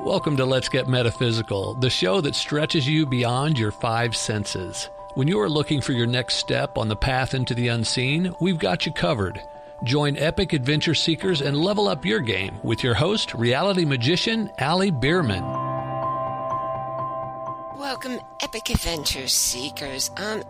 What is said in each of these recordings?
Welcome to Let's Get Metaphysical, the show that stretches you beyond your five senses. When you are looking for your next step on the path into the unseen, we've got you covered. Join epic adventure seekers and level up your game with your host, reality magician Bierman. Welcome, epic adventure seekers. I'm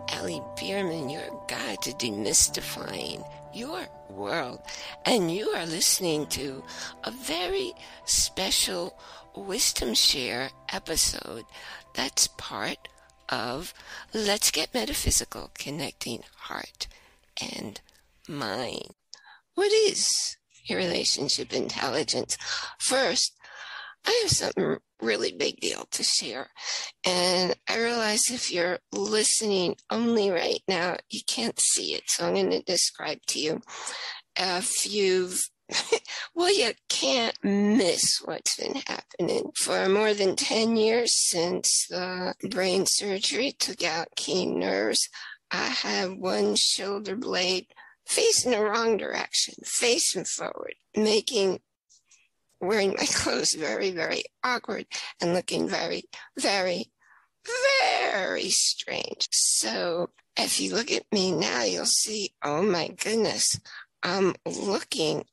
Bierman, your guide to demystifying your world. And you are listening to a very special Wisdom Share episode that's part of Let's Get Metaphysical, connecting heart and mind. What is your relationship intelligence? First, I have something really big deal to share. And I realize if you're listening only right now, you can't see it. So I'm going to describe to you. If you've you can't miss what's been happening. For more than 10 years since the brain surgery took out key nerves, I have one shoulder blade facing the wrong direction, facing forward, making wearing my clothes very, very awkward and looking very, very, very strange. So if you look at me now, you'll see, oh my goodness, I'm looking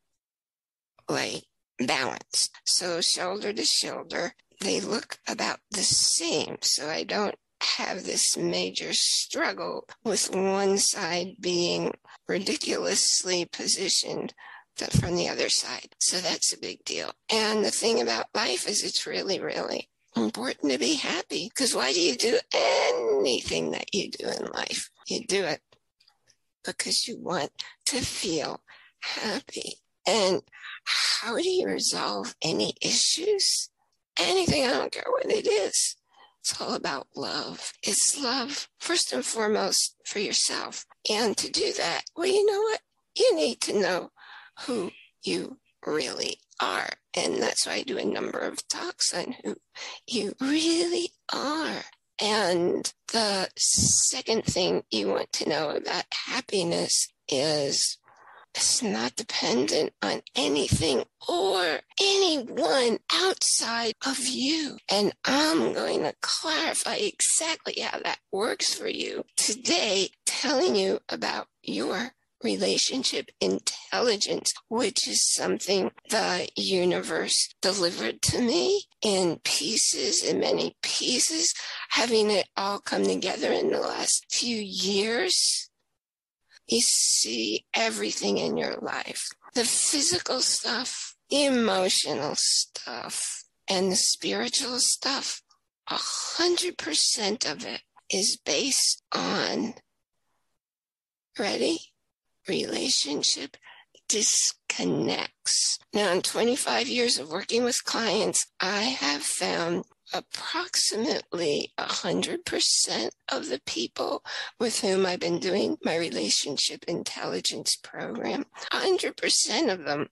like balanced. So shoulder to shoulder, they look about the same. So I don't have this major struggle with one side being ridiculously positioned from the other side. So that's a big deal. And the thing about life is it's really, really important to be happy. Because why do you do anything that you do in life? You do it because you want to feel happy. And how do you resolve any issues? Anything, I don't care what it is. It's all about love. It's love, first and foremost, for yourself. And to do that, well, you know what? You need to know who you really are. And that's why I do a number of talks on who you really are. And the second thing you want to know about happiness is it's not dependent on anything or anyone outside of you. And I'm going to clarify exactly how that works for you today, telling you about your relationship intelligence, which is something the universe delivered to me in pieces, in many pieces, having it all come together in the last few years. You see everything in your life, the physical stuff, the emotional stuff, and the spiritual stuff. 100% of it is based on, ready? Relationship disconnects. Now, in 25 years of working with clients, I have found approximately 100% of the people with whom I've been doing my relationship intelligence program, 100% of them,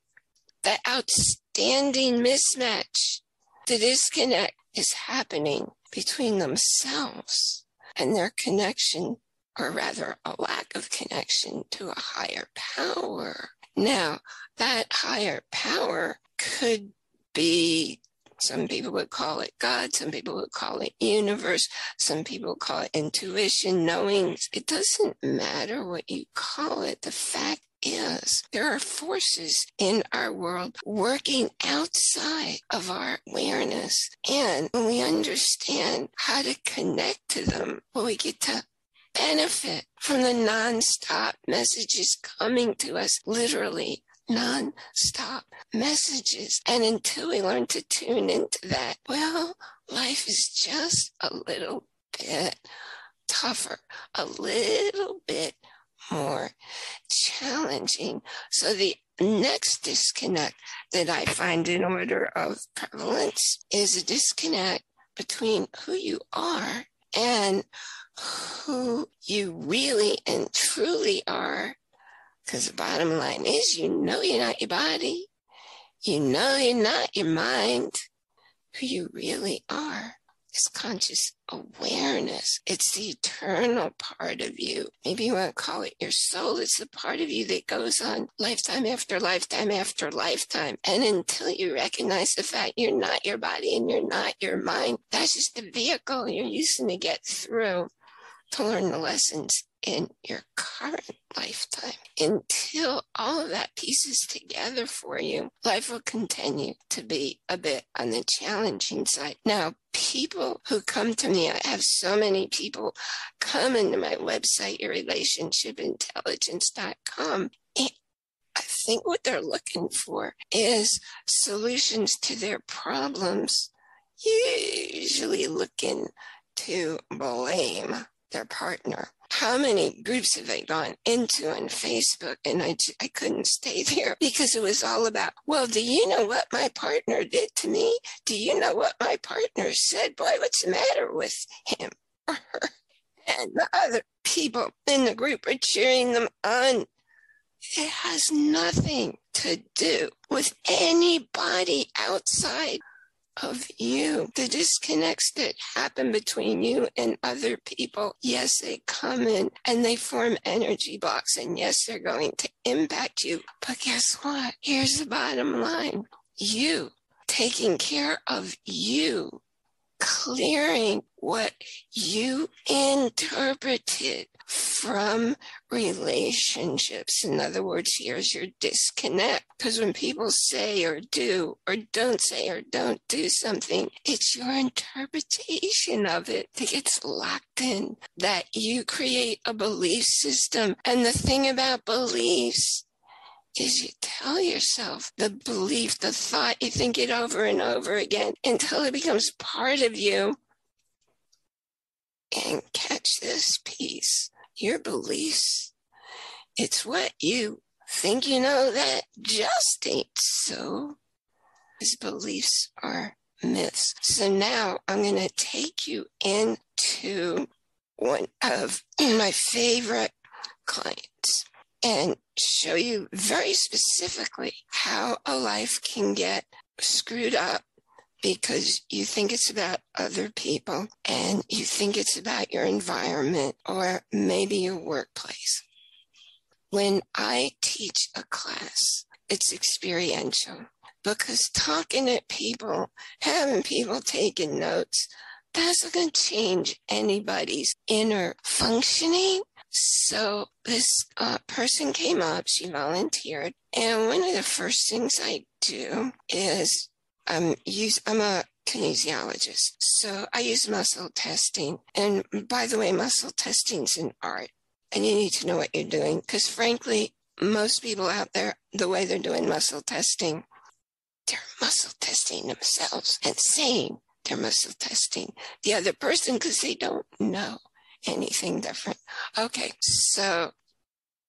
the outstanding mismatch, the disconnect is happening between themselves and their connection, or rather a lack of connection to a higher power. Now, that higher power could be, some people would call it God, some people would call it universe, some people call it intuition, knowing. It doesn't matter what you call it. The fact is, there are forces in our world working outside of our awareness. And when we understand how to connect to them, well, we get to benefit from the nonstop messages coming to us, literally non-stop messages. And until we learn to tune into that, well, life is just a little bit tougher, a little bit more challenging. So the next disconnect that I find in order of prevalence is a disconnect between who you are and who you really and truly are. Because the bottom line is, you know you're not your body. You know you're not your mind. Who you really are is conscious awareness. It's the eternal part of you. Maybe you want to call it your soul. It's the part of you that goes on lifetime after lifetime after lifetime. And until you recognize the fact you're not your body and you're not your mind, that's just the vehicle you're using to get through, to learn the lessons in your current lifetime. Until all of that pieces together for you, life will continue to be a bit on the challenging side. Now, people who come to me, I have so many people come into my website, yourrelationshipintelligence.com. I think what they're looking for is solutions to their problems, usually looking to blame their partner. How many groups have I gone into on Facebook, and I couldn't stay there because it was all about, well, do you know what my partner did to me? Do you know what my partner said? Boy, what's the matter with him or her? And the other people in the group are cheering them on. It has nothing to do with anybody outside of you. The disconnects that happen between you and other people, yes, they come in and they form energy blocks, and yes, they're going to impact you. But guess what? Here's the bottom line. You taking care of you, clearing what you interpreted from relationships. In other words, here's your disconnect. Because when people say or do or don't say or don't do something, it's your interpretation of it that gets locked in, that you create a belief system. And the thing about beliefs is you tell yourself the belief, the thought, you think it over and over again until it becomes part of you. And catch this piece. Your beliefs, it's what you think you know that just ain't so. His beliefs are myths. So now I'm going to take you into one of my favorite clients and show you very specifically how a life can get screwed up because you think it's about other people and you think it's about your environment or maybe your workplace. When I teach a class, it's experiential because talking to people, having people taking notes, that's not going to change anybody's inner functioning. So this person came up, she volunteered, and one of the first things I do is I'm a kinesiologist, so I use muscle testing. And by the way, muscle testing's an art, and you need to know what you're doing, because frankly, most people out there, the way they're doing muscle testing, they're muscle testing themselves and saying they're muscle testing the other person because they don't know anything different. Okay, so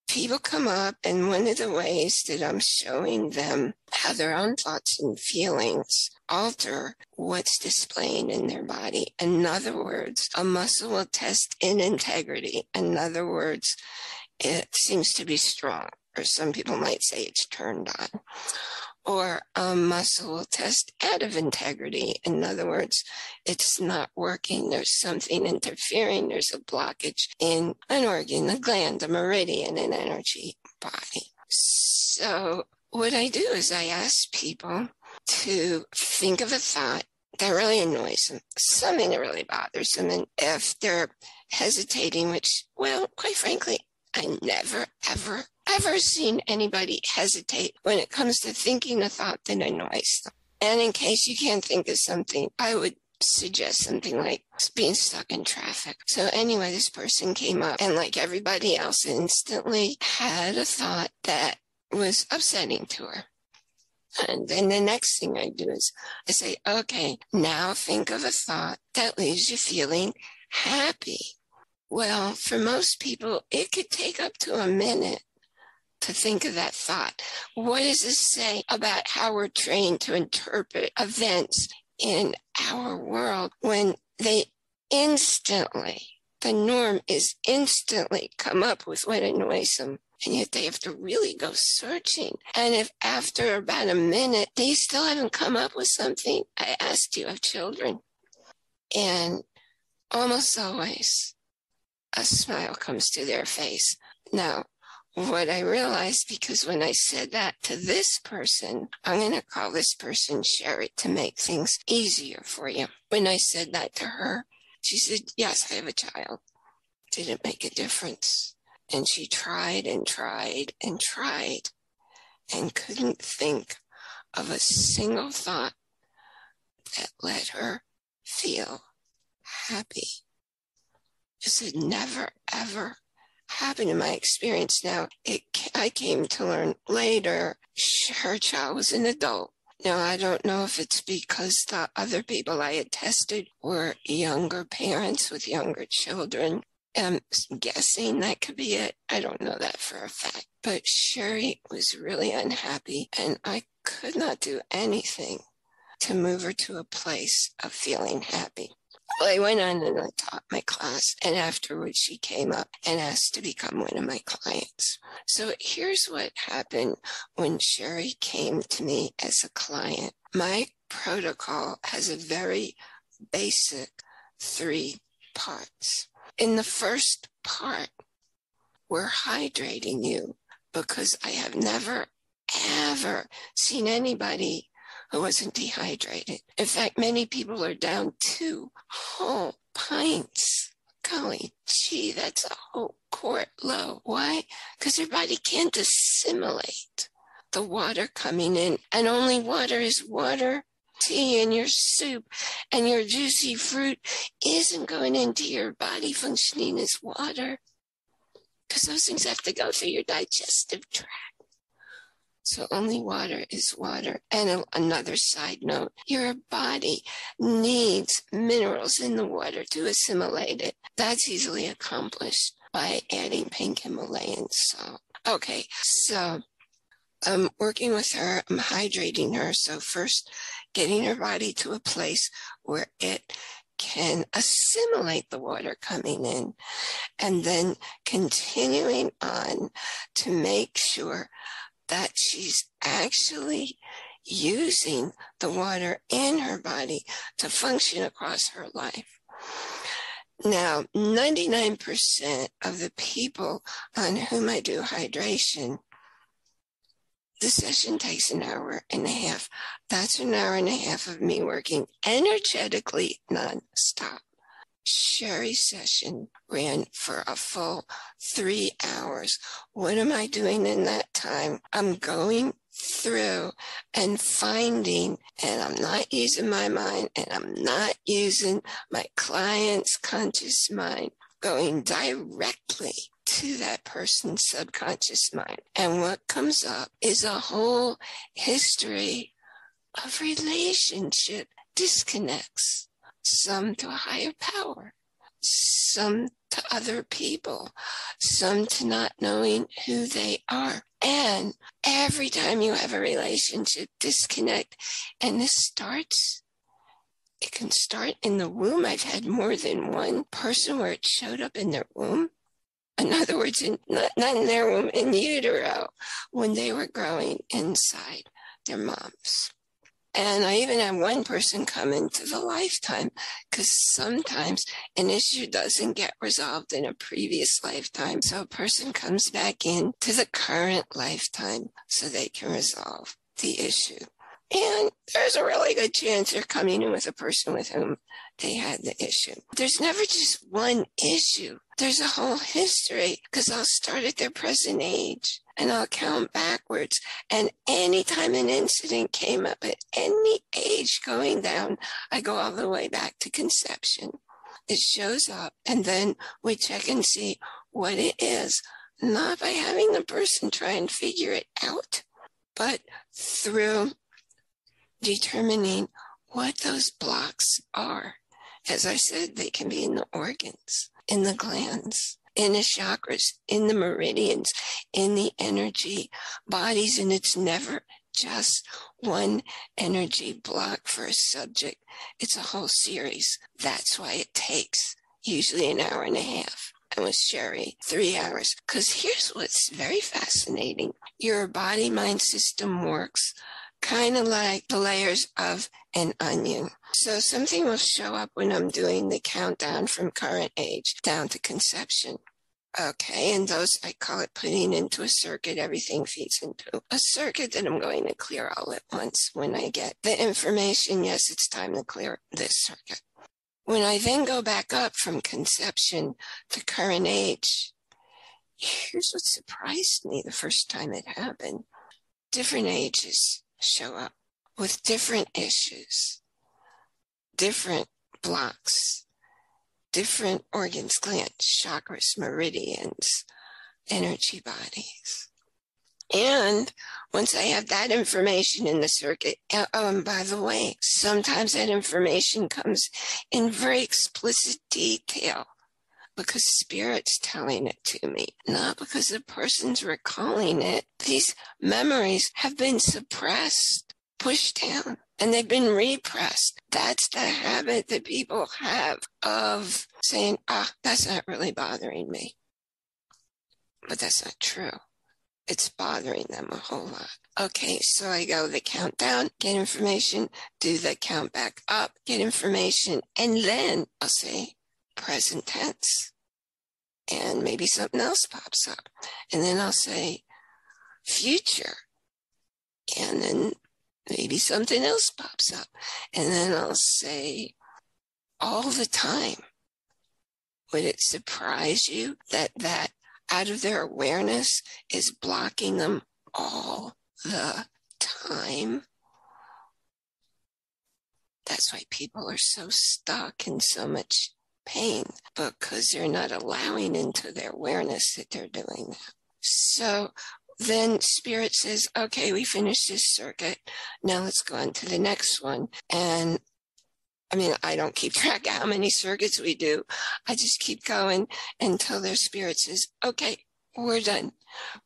people come up, and one of the ways that I'm showing them how their own thoughts and feelings alter what's displaying in their body. In other words, a muscle will test in integrity. In other words, it seems to be strong, or some people might say it's turned on. Or a muscle will test out of integrity. In other words, it's not working. There's something interfering. There's a blockage in an organ, a gland, a meridian, an energy body. So what I do is I ask people to think of a thought that really annoys them, something that really bothers them. And if they're hesitating, which, well, quite frankly, I never, ever seen anybody hesitate when it comes to thinking a thought that annoys them. And in case you can't think of something, I would suggest something like being stuck in traffic. So anyway, this person came up and like everybody else instantly had a thought that was upsetting to her. And then the next thing I do is I say, okay, now think of a thought that leaves you feeling happy. Well, for most people, it could take up to a minute to think of that thought. What does this say about how we're trained to interpret events in our world when they instantly, the norm is instantly come up with what annoys them? And yet they have to really go searching. And if after about a minute, they still haven't come up with something, I asked, do you have children? And almost always a smile comes to their face. Now, what I realized, because when I said that to this person, I'm going to call this person Sherry to make things easier for you. When I said that to her, she said, yes, I have a child. Didn't make a difference. And she tried and tried and tried and couldn't think of a single thought that let her feel happy. This had never, ever happened in my experience. Now, I came to learn later her child was an adult. Now, I don't know if it's because the other people I had tested were younger parents with younger children. I'm guessing that could be it. I don't know that for a fact. But Sherry was really unhappy, and I could not do anything to move her to a place of feeling happy. Well, I went on and I taught my class, and afterwards she came up and asked to become one of my clients. So here's what happened when Sherry came to me as a client. My protocol has a very basic 3 parts. In the first part, we're hydrating you because I have never, ever seen anybody who wasn't dehydrated. In fact, many people are down 2 whole pints. Golly gee, that's a whole quart low. Why? Because their body can't assimilate the water coming in, and only water is water. Tea and your soup and your juicy fruit isn't going into your body functioning as water, because those things have to go through your digestive tract. So only water is water. And another side note, your body needs minerals in the water to assimilate it. That's easily accomplished by adding pink Himalayan salt. Okay, so I'm working with her. I'm hydrating her. So first, getting her body to a place where it can assimilate the water coming in, and then continuing on to make sure that she's actually using the water in her body to function across her life. Now, 99% of the people on whom I do hydration, the session takes an hour and a half. That's an hour and a half of me working energetically nonstop. Sherry's session ran for a full 3 hours. What am I doing in that time? I'm going through and finding, and I'm not using my mind, and I'm not using my client's conscious mind, going directly to that person's subconscious mind. And what comes up is a whole history of relationship disconnects, some to a higher power, some to other people, some to not knowing who they are. And every time you have a relationship disconnect, and this starts, it can start in the womb. I've had more than one person where it showed up in their womb. In other words, not in their womb, in utero, when they were growing inside their moms. And I even had one person come into the lifetime, because sometimes an issue doesn't get resolved in a previous lifetime. So a person comes back into the current lifetime so they can resolve the issue. And there's a really good chance they're coming in with a person with whom they had the issue. There's never just one issue. There's a whole history, because I'll start at their present age and I'll count backwards. And anytime an incident came up at any age going down, I go all the way back to conception. It shows up, and then we check and see what it is, not by having the person try and figure it out, but through determining what those blocks are. As I said, they can be in the organs, in the glands, in the chakras, in the meridians, in the energy bodies, and it's never just one energy block for a subject. It's a whole series. That's why it takes usually an hour and a half. And with Sherry, 3 hours. Because here's what's very fascinating. Your body-mind system works kind of like the layers of an onion. So something will show up when I'm doing the countdown from current age down to conception. Okay, and those, I call it putting into a circuit. Everything feeds into a circuit that I'm going to clear all at once when I get the information. Yes, it's time to clear this circuit. When I then go back up from conception to current age, here's what surprised me the first time it happened. Different ages show up with different issues, different blocks, different organs, glands, chakras, meridians, energy bodies. And once I have that information in the circuit, oh, and by the way, sometimes that information comes in very explicit detail because Spirit's telling it to me, not because the person's recalling it. These memories have been suppressed, pushed down, and they've been repressed. That's the habit that people have of saying, that's not really bothering me. But that's not true. It's bothering them a whole lot. Okay, so I go the countdown, get information, do the count back up, get information, and then I'll say present tense. And maybe something else pops up. And then I'll say future. And then maybe something else pops up. And then I'll say all the time. Would it surprise you that out of their awareness is blocking them all the time? That's why people are so stuck in so much pain, because they're not allowing into their awareness that they're doing that. So then Spirit says, okay, we finished this circuit. Now let's go on to the next one. And I don't keep track of how many circuits we do. I just keep going until their Spirit says, okay, we're done.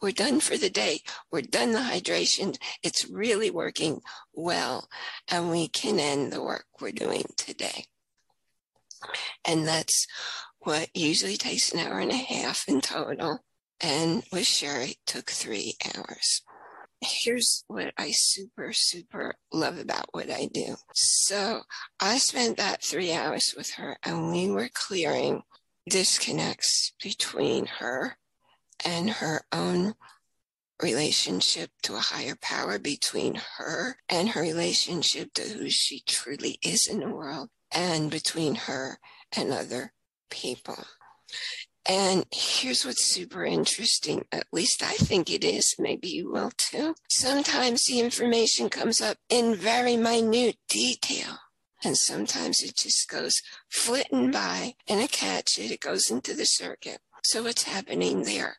We're done for the day. We're done the hydration. It's really working well. And we can end the work we're doing today. And that's what usually takes an hour and a half in total. And with Sherry, it took 3 hours. Here's what I super, super love about what I do. So I spent that 3 hours with her, and we were clearing disconnects between her and her own relationship to a higher power, between her and her relationship to who she truly is in the world, and between her and other people. And here's what's super interesting, at least I think it is, maybe you will too. Sometimes the information comes up in very minute detail, and sometimes it just goes flitting by and I catch it, it goes into the circuit. So what's happening there?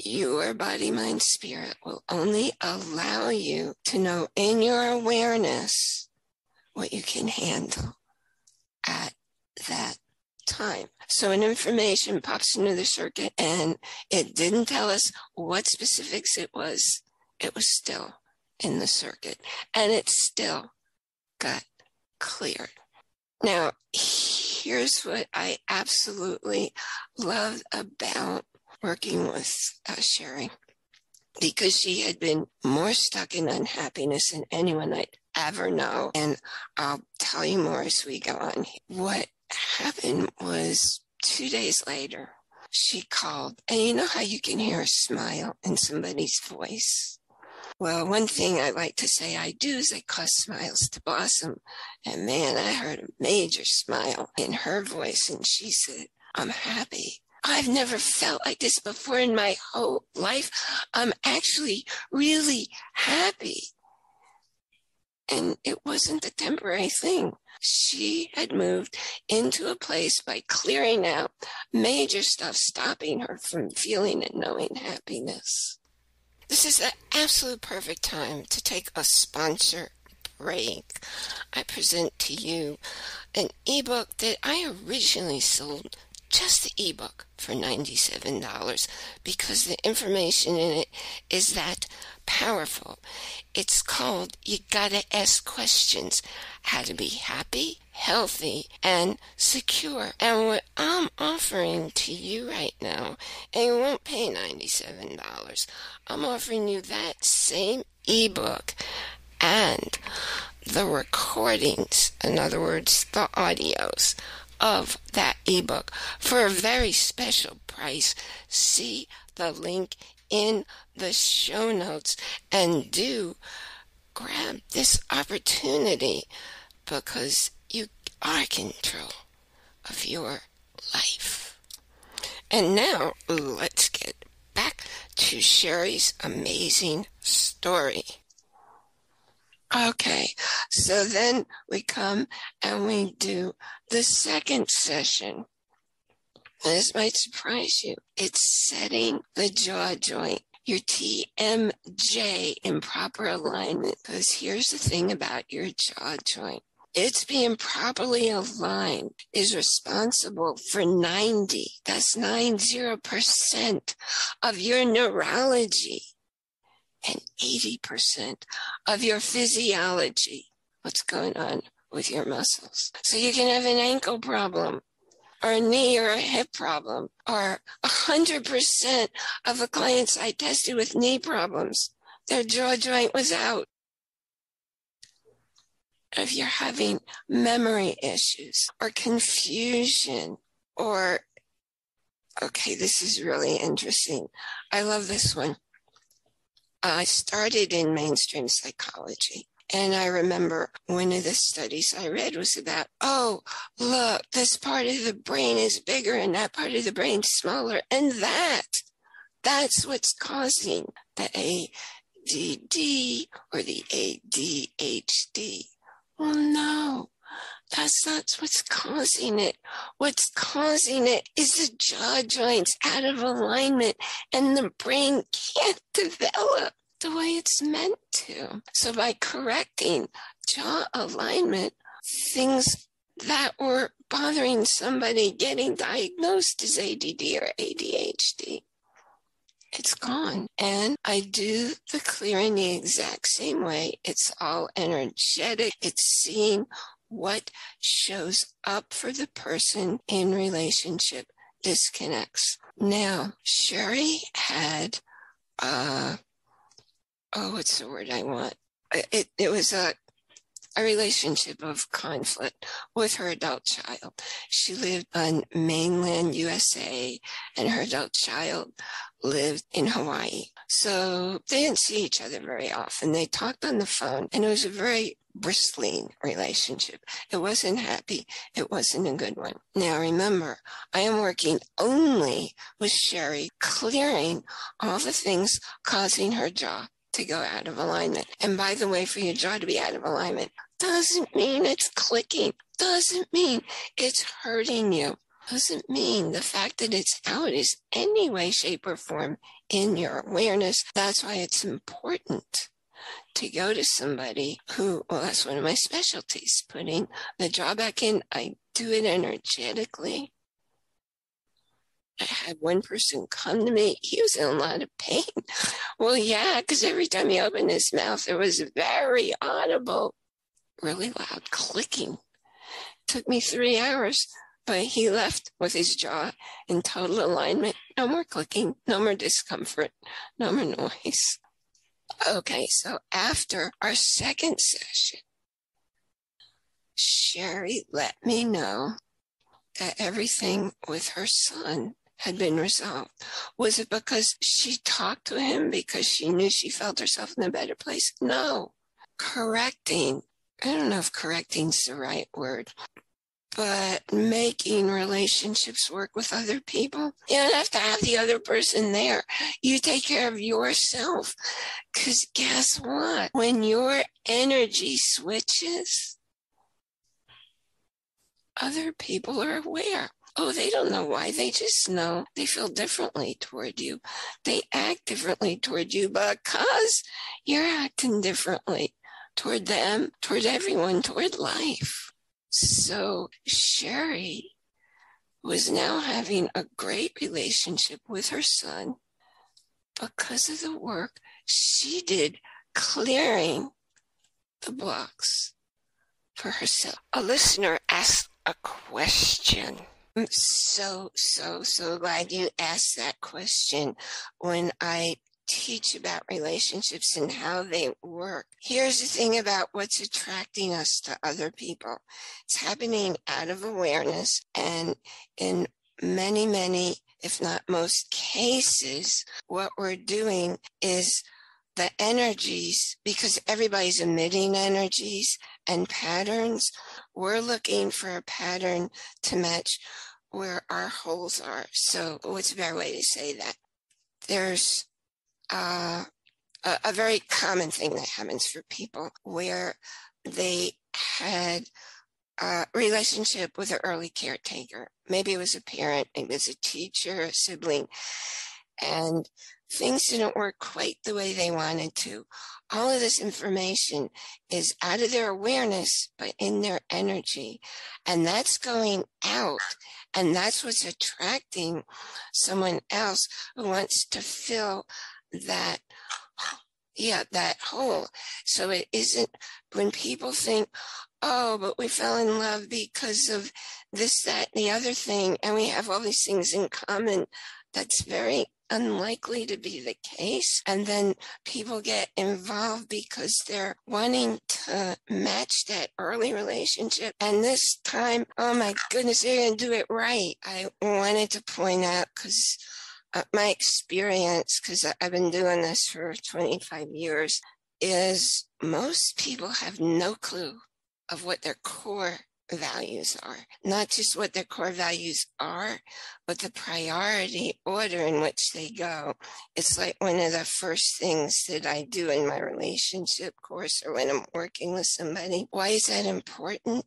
Your body, mind, spirit will only allow you to know in your awareness what you can handle at that time. So an information pops into the circuit and it didn't tell us what specifics it was still in the circuit and it still got cleared. Now, here's what I absolutely love about working with Sherry, because she had been more stuck in unhappiness than anyone I'd ever know. And I'll tell you more as we go on. What happened was 2 days later, she called. And you know how you can hear a smile in somebody's voice? Well, one thing I like to say I do is I cause smiles to blossom. And man, I heard a major smile in her voice. And she said, I'm happy. I've never felt like this before in my whole life. I'm actually really happy. And it wasn't a temporary thing. She had moved into a place by clearing out major stuff, stopping her from feeling and knowing happiness. This is the absolute perfect time to take a sponsor break. I present to you an ebook that I originally sold, just the ebook, for $97 because the information in it is that powerful. It's called You Gotta Ask Questions, How to Be Happy, Healthy, and Secure. And what I'm offering to you right now, and you won't pay $97, I'm offering you that same ebook and the recordings, in other words, the audios of that ebook for a very special price. See the link in the show notes and do grab this opportunity because you are in control of your life. And now let's get back to Sherry's amazing story. Okay, so then we come and we do the second session. This might surprise you. It's setting the jaw joint, your TMJ, in proper alignment. Because here's the thing about your jaw joint. It's being properly aligned is responsible for 90% of your neurology and 80% of your physiology. What's going on with your muscles? So you can have an ankle problem or a knee or a hip problem, or 100% of the clients I tested with knee problems, their jaw joint was out. If you're having memory issues or confusion or, okay, this is really interesting. I love this one. I started in mainstream psychology. And I remember one of the studies I read was about, oh, look, this part of the brain is bigger and that part of the brain smaller. And that's what's causing the ADD or the ADHD. Well, no, that's not what's causing it. What's causing it is the jaw joints out of alignment and the brain can't develop the way it's meant to. So by correcting jaw alignment, things that were bothering somebody getting diagnosed as ADD or ADHD, it's gone. And I do the clearing the exact same way. It's all energetic. It's seeing what shows up for the person in relationship disconnects. Now, Sherry had what's the word I want? It was a relationship of conflict with her adult child. She lived on mainland USA and her adult child lived in Hawaii. So they didn't see each other very often. They talked on the phone and it was a very bristling relationship. It wasn't happy. It wasn't a good one. Now remember, I am working only with Sherry, clearing all the things causing her jaw to go out of alignment. And by the way, for your jaw to be out of alignment doesn't mean it's clicking, doesn't mean it's hurting you, doesn't mean the fact that it's out is any way, shape, or form in your awareness. That's why it's important to go to somebody who, well, that's one of my specialties, putting the jaw back in. I do it energetically. I had one person come to me. He was in a lot of pain. Well, yeah, because every time he opened his mouth, there was very audible, really loud clicking. It took me 3 hours, but he left with his jaw in total alignment. No more clicking, no more discomfort, no more noise. Okay, so after our second session, Sherry let me know that everything with her son had been resolved. Was it because she talked to him because she knew she felt herself in a better place? No. Correcting, I don't know if correcting's the right word, but making relationships work with other people. You don't have to have the other person there. You take care of yourself. Because guess what? When your energy switches, other people are aware. Oh, they don't know why. They just know they feel differently toward you. They act differently toward you because you're acting differently toward them, toward everyone, toward life. So Sherry was now having a great relationship with her son because of the work she did clearing the blocks for herself. A listener asked a question. I'm so glad you asked that question. When I teach about relationships and how they work. Here's the thing about what's attracting us to other people. It's happening out of awareness, and in many, if not most cases, what we're doing is the energies, because everybody's emitting energies and patterns, we're looking for a pattern to match where our holes are. So what's a better way to say that? There's a very common thing that happens for people where they had a relationship with an early caretaker. Maybe it was a parent, maybe it was a teacher, a sibling, and things didn't work quite the way they wanted to. All of this information is out of their awareness, but in their energy. And that's going out. And that's what's attracting someone else who wants to fill that hole. So it isn't when people think, oh, but we fell in love because of this, that, and the other thing, and we have all these things in common. That's very unlikely to be the case. And then people get involved because they're wanting to match that early relationship. And this time, oh my goodness, they're going to do it right. I wanted to point out, because my experience, because I've been doing this for 25 years, is most people have no clue of what their core values are. Not just what their core values are, but the priority order in which they go. It's like one of the first things that I do in my relationship course or when I'm working with somebody. Why is that important?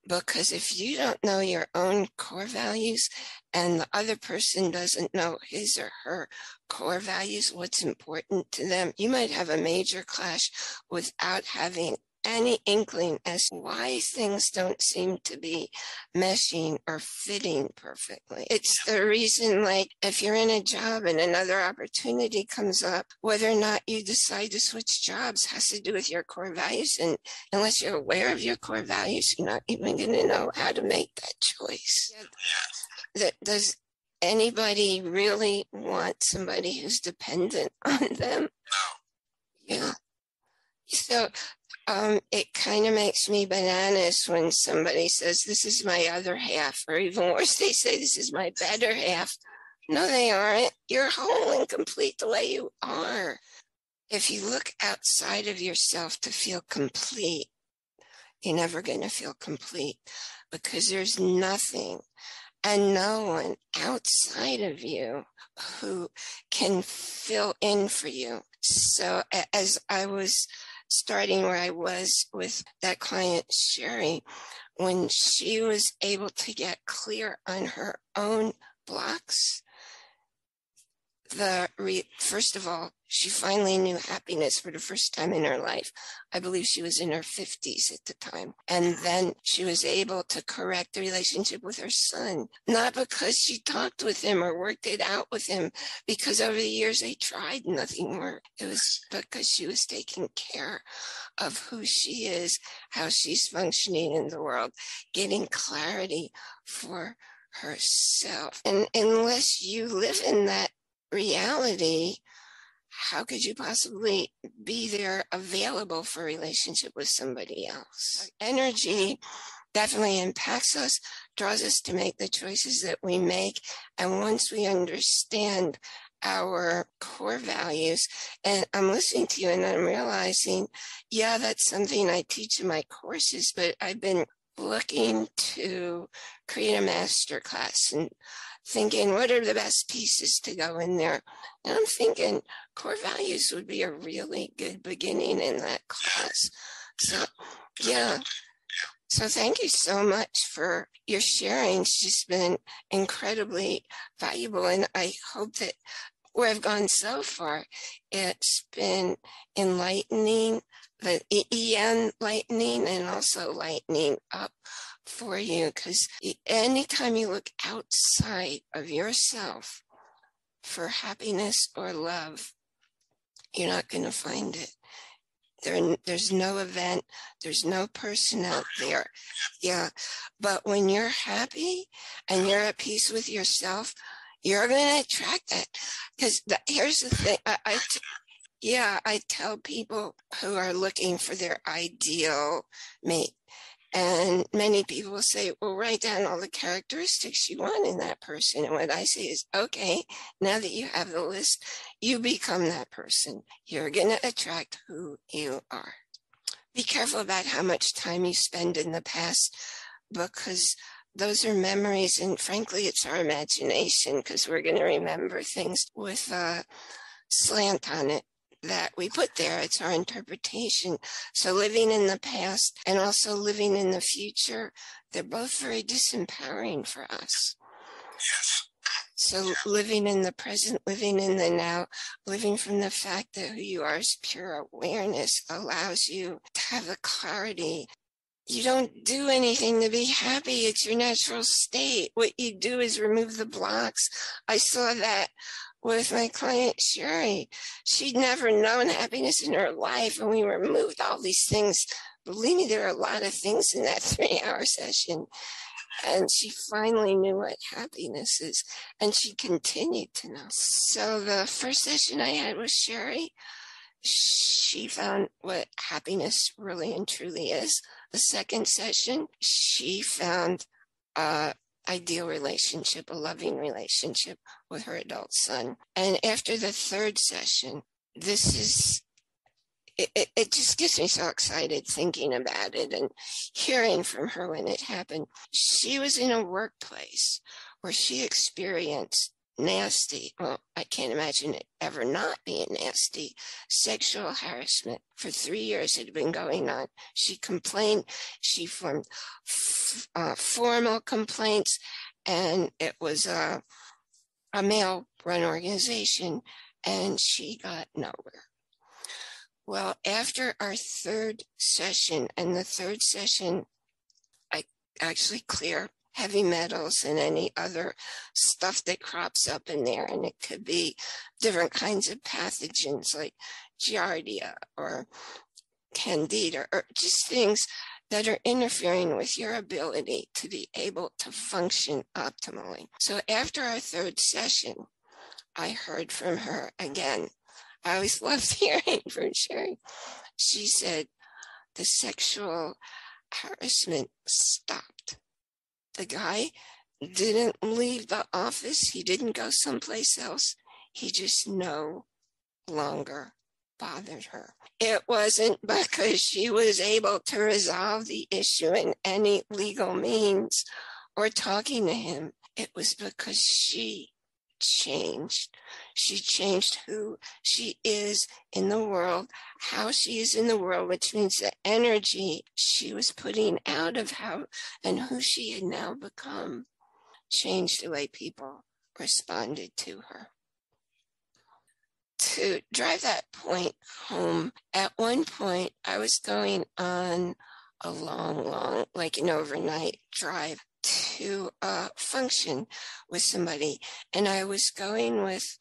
Because if you don't know your own core values and the other person doesn't know his or her core values, what's important to them, you might have a major clash without having any inkling as to why things don't seem to be meshing or fitting perfectly. It's the reason, like, if you're in a job and another opportunity comes up, whether or not you decide to switch jobs has to do with your core values. And unless you're aware of your core values, you're not even going to know how to make that choice. Does anybody really want somebody who's dependent on them? Yeah. So it kind of makes me bananas when somebody says, this is my other half, or even worse, they say, this is my better half. No, they aren't. You're whole and complete the way you are. If you look outside of yourself to feel complete, you're never going to feel complete, because there's nothing and no one outside of you who can fill in for you. So as I was starting where I was with that client, Sherry, when she was able to get clear on her own blocks, first of all, she finally knew happiness for the first time in her life. I believe she was in her 50s at the time. And then she was able to correct the relationship with her son, not because she talked with him or worked it out with him, because over the years they tried, nothing worked. It was because she was taking care of who she is, how she's functioning in the world, getting clarity for herself. And unless you live in that reality, how could you possibly be there available for a relationship with somebody else? Energy definitely impacts us, draws us to make the choices that we make. And once we understand our core values, and I'm listening to you and I'm realizing, yeah, that's something I teach in my courses, but I've been looking to create a master class and thinking, what are the best pieces to go in there? And I'm thinking core values would be a really good beginning in that class. So, yeah. So thank you so much for your sharing. It's just been incredibly valuable. And I hope that where I've gone so far, it's been enlightening, the enlightening, and also lightening up for you, because anytime you look outside of yourself for happiness or love, you're not going to find it. There's no event, there's no person out there. Yeah, but when you're happy and you're at peace with yourself, You're going to attract that. Because here's the thing. I tell people who are looking for their ideal mate, and many people will say, well, write down all the characteristics you want in that person. And what I say is, okay, now that you have the list, you become that person. You're going to attract who you are. Be careful about how much time you spend in the past, because those are memories, and frankly, it's our imagination, because we're going to remember things with a slant on it that we put there. It's our interpretation. So living in the past and also living in the future, they're both very disempowering for us. Yes. So living in the present, living in the now, living from the fact that who you are is pure awareness allows you to have the clarity. You don't do anything to be happy. It's your natural state. What you do is remove the blocks. I saw that with my client, Sherry. She'd never known happiness in her life, and we removed all these things. Believe me, there are a lot of things in that 3-hour session. And she finally knew what happiness is, and she continued to know. So the first session I had with Sherry, she found what happiness really and truly is. The second session, she found an ideal relationship, a loving relationship with her adult son. And after the third session, it just gets me so excited thinking about it and hearing from her when it happened. She was in a workplace where she experienced nasty, well, I can't imagine it ever not being nasty, sexual harassment. For 3 years it had been going on. She complained. She formed formal complaints, and it was a male-run organization, and she got nowhere. Well, after our third session, and the third session, I actually clear heavy metals and any other stuff that crops up in there. And it could be different kinds of pathogens like Giardia or Candida, or just things that are interfering with your ability to be able to function optimally. So after our third session, I heard from her again. I always loved hearing from Sherry. She said the sexual harassment stopped. The guy didn't leave the office. He didn't go someplace else. He just no longer bothered her. It wasn't because she was able to resolve the issue in any legal means or talking to him. It was because she changed. She changed who she is in the world, how she is in the world, which means the energy she was putting out of how and who she had now become changed the way people responded to her. To drive that point home, at one point I was going on a long, like an overnight drive to function with somebody. And I was going with,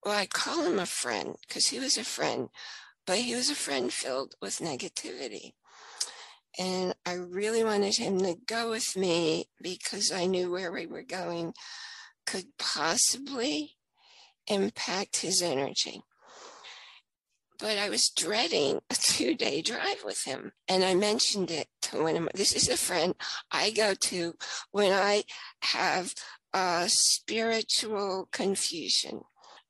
well, I call him a friend because he was a friend, but he was a friend filled with negativity. And I really wanted him to go with me because I knew where we were going could possibly impact his energy. But I was dreading a 2-day drive with him. And I mentioned it to one of my, this is a friend I go to when I have a spiritual confusion.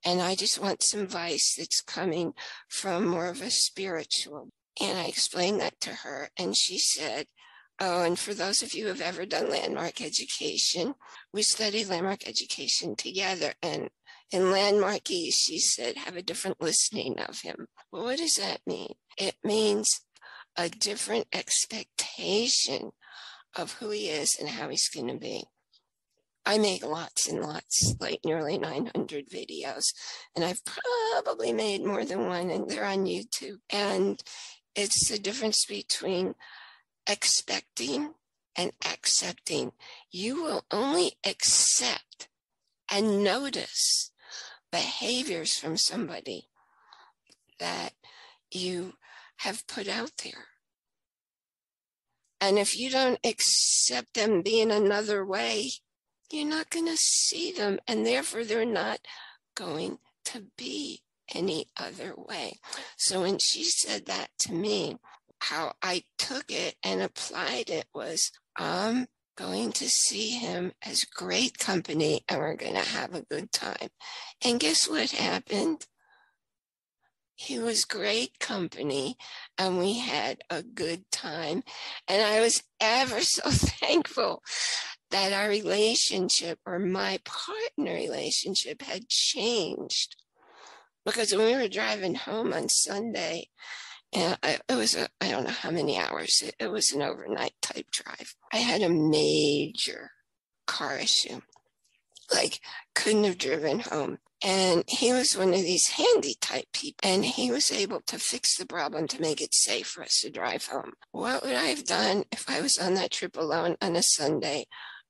And I just want some advice that's coming from more of a spiritual. And I explained that to her. And she said, oh, and for those of you who have ever done landmark education, we studied landmark education together. And in Landmark East, she said, have a different listening of him. Well, what does that mean? It means a different expectation of who he is and how he's going to be. I make lots and lots, like nearly 900 videos, and I've probably made more than one, and they're on YouTube. And it's the difference between expecting and accepting. You will only accept and notice behaviors from somebody that you have put out there. And if you don't accept them being another way, you're not going to see them, and therefore they're not going to be any other way. So when she said that to me, how I took it and applied it was, I'm going to see him as great company and we're going to have a good time. And guess what happened? He was great company and we had a good time. And I was ever so thankful that our relationship, or my partner relationship, had changed. Because when we were driving home on Sunday, and it was, I don't know how many hours, it was an overnight type drive. I had a major car issue, like couldn't have driven home. And he was one of these handy type people, and he was able to fix the problem to make it safe for us to drive home. What would I have done if I was on that trip alone on a Sunday?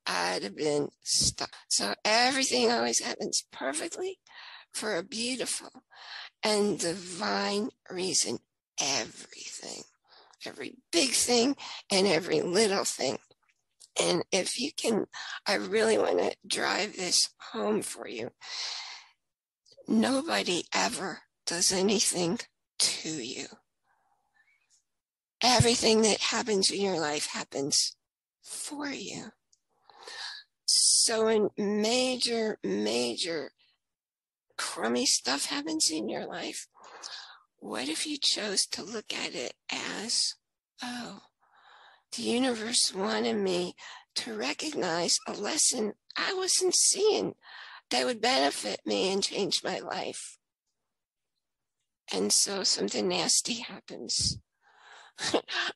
I'd have been stuck. So everything always happens perfectly for a beautiful and divine reason. Everything, every big thing and every little thing. And if you can, I really want to drive this home for you. Nobody ever does anything to you. Everything that happens in your life happens for you. So when major crummy stuff happens in your life, what if you chose to look at it as, oh, the universe wanted me to recognize a lesson I wasn't seeing that would benefit me and change my life. And so something nasty happens.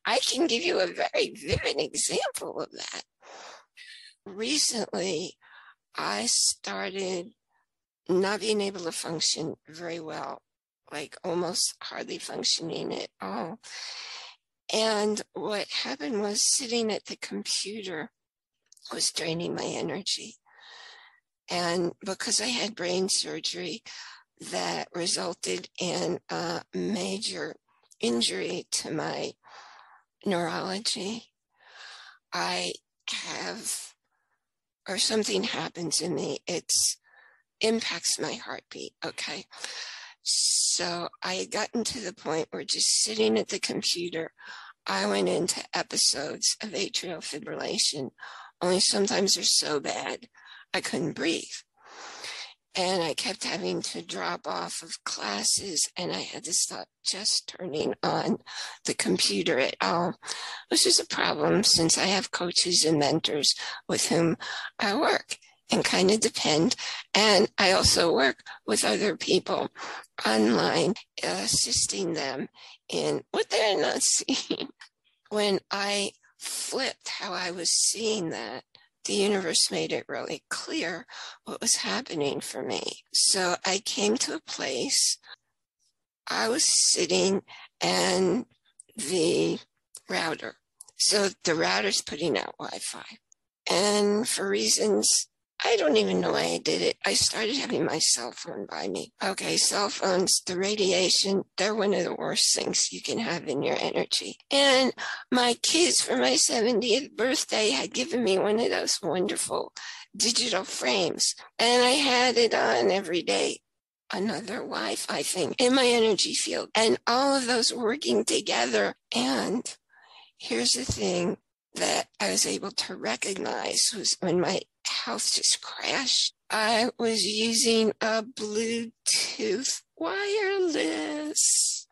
I can give you a very vivid example of that. Recently, I started not being able to function very well, like almost hardly functioning at all. And what happened was sitting at the computer was draining my energy. And because I had brain surgery that resulted in a major injury to my neurology, I have, or something happens in me, it impacts my heartbeat, okay? So I had gotten to the point where just sitting at the computer, I went into episodes of atrial fibrillation, only sometimes they're so bad I couldn't breathe. And I kept having to drop off of classes, and I had to stop just turning on the computer at all, which is a problem since I have coaches and mentors with whom I work and kind of depend. And I also work with other people online, assisting them in what they're not seeing. When I flipped how I was seeing that, the universe made it really clear what was happening for me. So I came to a place, I was sitting and the router. So the router's putting out Wi-Fi. And for reasons, I don't even know why I did it, I started having my cell phone by me. Okay, cell phones, the radiation, they're one of the worst things you can have in your energy. And my kids for my 70th birthday had given me one of those wonderful digital frames. And I had it on every day. Another Wi-Fi thing in my energy field. And all of those working together. And here's the thing that I was able to recognize was when my health just crashed. I was using a Bluetooth wireless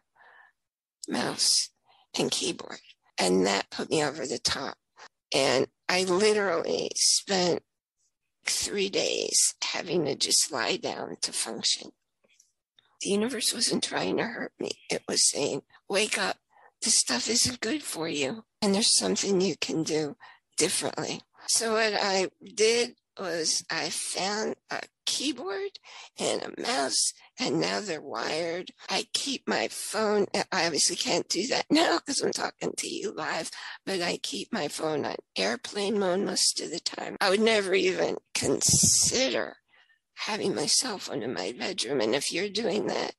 mouse and keyboard, and that put me over the top. And I literally spent 3 days having to just lie down to function. The universe wasn't trying to hurt me. It was saying, wake up. This stuff isn't good for you. And there's something you can do differently. So what I did was I found a keyboard and a mouse, and now they're wired. I keep my phone. I obviously can't do that now because I'm talking to you live, but I keep my phone on airplane mode most of the time. I would never even consider having my cell phone in my bedroom. And if you're doing that,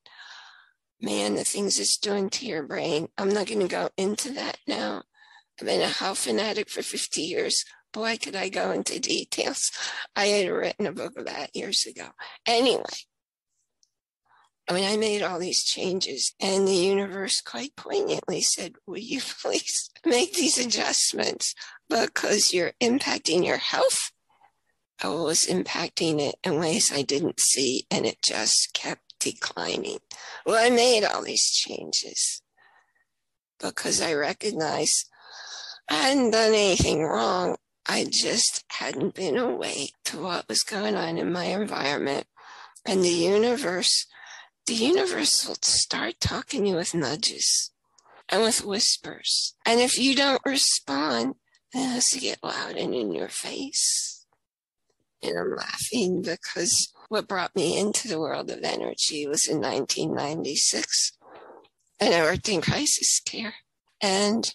man, the things it's doing to your brain, I'm not going to go into that now. I've been a health fanatic for 50 years. Boy, could I go into details. I had written a book about it years ago. Anyway, I made all these changes, and the universe quite poignantly said, will you please make these adjustments because you're impacting your health? I was impacting it in ways I didn't see, and it just kept declining. Well, I made all these changes because I recognized I hadn't done anything wrong. I just hadn't been awake to what was going on in my environment. And the universe will start talking to you with nudges and with whispers. And if you don't respond, it has to get loud and in your face. And I'm laughing because what brought me into the world of energy was in 1996. And I worked in crisis care. And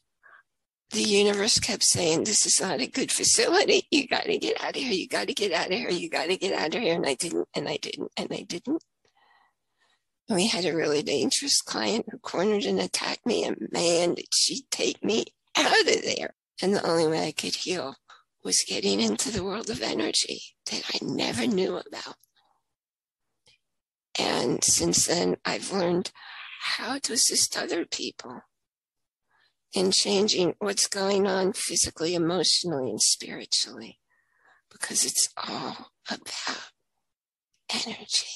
the universe kept saying, this is not a good facility. You got to get out of here. You got to get out of here. You got to get out of here. And I didn't. And we had a really dangerous client who cornered and attacked me. And man, did she take me out of there. And the only way I could heal was getting into the world of energy that I never knew about. And since then, I've learned how to assist other people in changing what's going on physically, emotionally, and spiritually, because it's all about energy.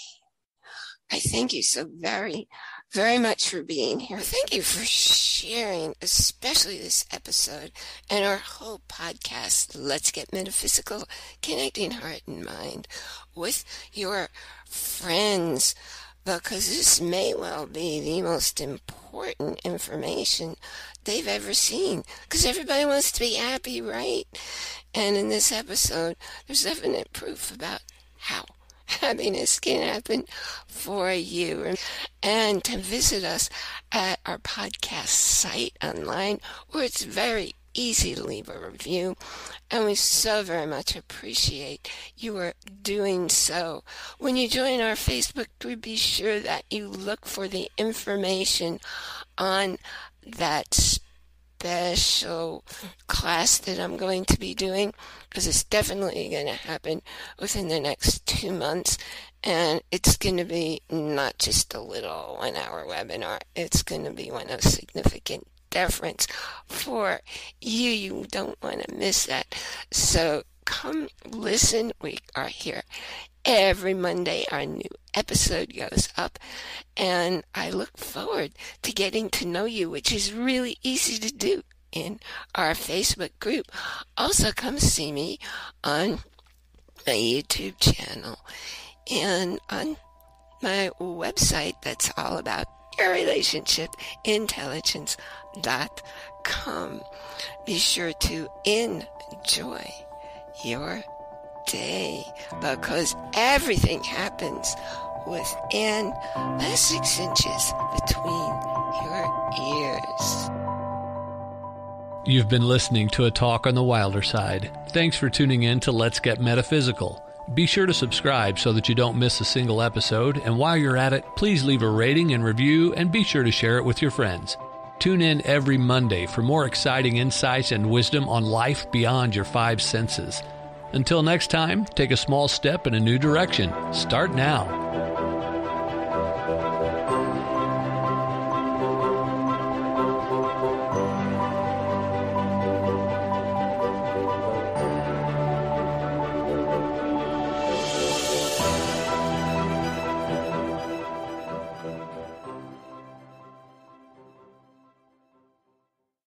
I thank you so very, very much for being here. Thank you for sharing, especially this episode and our whole podcast, Let's Get Metaphysical, Connecting Heart and Mind, with your friends, because this may well be the most important information they've ever seen, because everybody wants to be happy, right? And in this episode, there's definite proof about how happiness can happen for you. And to visit us at our podcast site online, where it's very easy to leave a review, and we so very much appreciate you are doing so. When you join our Facebook group, be sure that you look for the information on that special class that I'm going to be doing, because it's definitely going to happen within the next 2 months, and it's going to be not just a little 1-hour webinar. It's going to be one of significant difference for you. You don't want to miss that. So come listen. We are here every Monday. Our new episode goes up, and I look forward to getting to know you, which is really easy to do in our Facebook group. Also, come see me on my YouTube channel and on my website that's all about your relationship, intelligence.com. Be sure to enjoy your day, because everything happens within the 6 inches between your ears. You've been listening to a talk on the wilder side. Thanks for tuning in to Let's Get Metaphysical. Be sure to subscribe so that you don't miss a single episode, and while you're at it, please leave a rating and review, and be sure to share it with your friends. Tune in every Monday for more exciting insights and wisdom on life beyond your 5 senses. Until next time, take a small step in a new direction. Start now.